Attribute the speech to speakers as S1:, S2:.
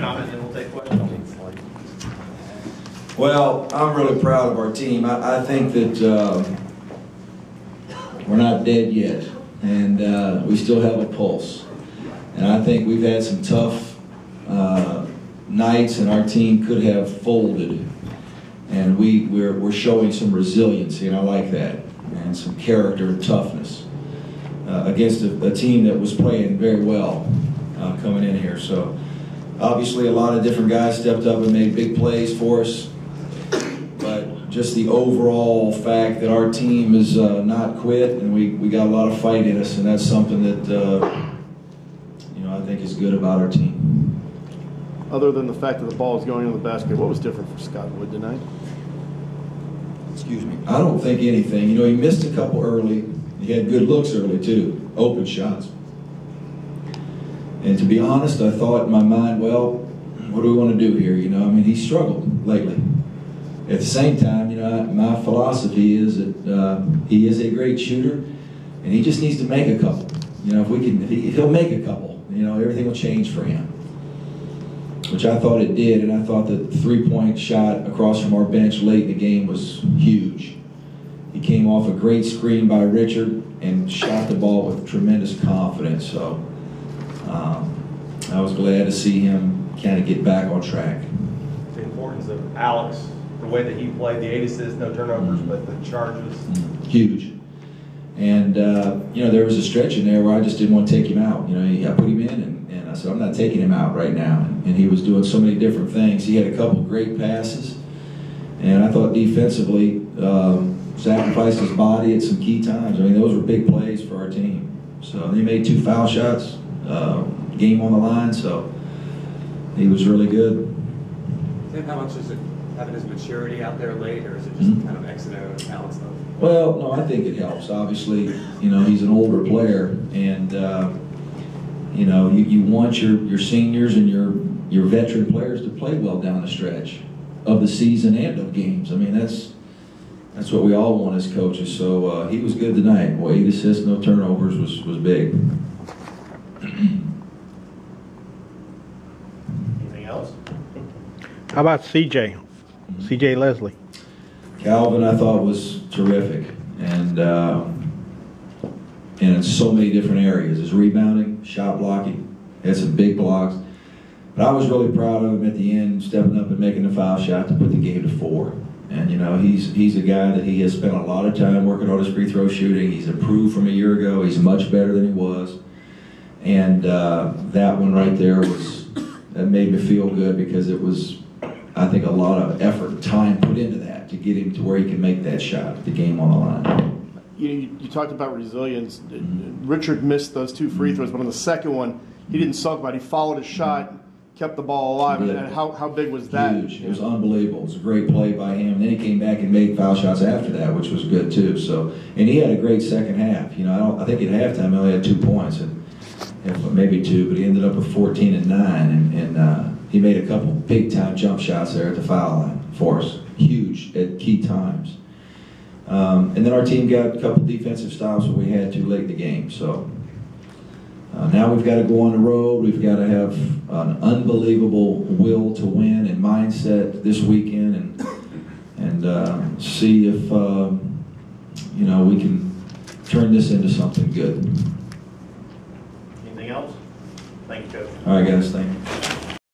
S1: comment, and then we'll take questions.
S2: Well, I'm really proud of our team. I think that we're not dead yet, and we still have a pulse. And I think we've had some tough nights, and our team could have folded. And we're showing some resiliency, and I like that, and some character and toughness against a team that was playing very well coming in here. So obviously a lot of different guys stepped up and made big plays for us. But just the overall fact that our team is not quit, and we got a lot of fight in us, and that's something that I think is good about our team.
S3: Other than the fact that the ball is going in the basket, what was different for Scott Wood tonight?
S2: Excuse me. I don't think anything. He missed a couple early. He had good looks early too, open shots. And to be honest, I thought in my mind, well, what do we want to do here? He struggled lately. At the same time, my philosophy is that he is a great shooter, and he just needs to make a couple. If he'll make a couple, everything will change for him. Which I thought it did, and I thought that the three-point shot across from our bench late in the game was huge. He came off a great screen by Richard and shot the ball with tremendous confidence. So I was glad to see him kind of get back on track.
S1: The importance of Alex, the way that he played, the 8 assists, no turnovers, but the charges.
S2: Huge. And, there was a stretch in there where I just didn't want to take him out. I put him in, and I said, I'm not taking him out right now. And he was doing so many different things. He had a couple great passes. And I thought defensively, sacrificed his body at some key times. Those were big plays for our team. So they made 2 foul shots, game on the line, so he was really good.
S4: Tim, how much is it having his maturity out there late, or is it just kind of X and O talent stuff?
S2: Well, no, I think it helps. Obviously, he's an older player, and you want your seniors and your veteran players to play well down the stretch of the season and of games. That's what we all want as coaches. So he was good tonight. Boy, 8 assists, no turnovers was big.
S1: Anything else?
S5: How about CJ? CJ Leslie.
S2: Calvin, I thought, was terrific, and in so many different areas. His rebounding, shot blocking, had some big blocks. But I was really proud of him at the end, stepping up and making the foul shot to put the game to 4. And he's a guy that he has spent a lot of time working on his free throw shooting. He's improved from a year ago. He's much better than he was. And that one right there that made me feel good, because it was, I think, a lot of effort and time put into that to get him to where he can make that shot, the game on the line.
S3: You talked about resilience. Richard missed those 2 free throws, but on the second one, he didn't sulk about it. He followed his shot, kept the ball alive. And how big was that?
S2: Huge. It was unbelievable. It was a great play by him. And then he came back and made foul shots after that, which was good too. So, and he had a great second half. I think at halftime he only had 2 points, and maybe 2, but he ended up with 14 and 9, and he made a couple big-time jump shots there at the foul line for us. Huge at key times. And then our team got a couple defensive stops that we had to late in the game. So now we've got to go on the road. We've got to have an unbelievable will to win and mindset this weekend, and see if we can turn this into something good.
S1: Anything else? Thank you, Coach.
S2: All right, guys. Thank you.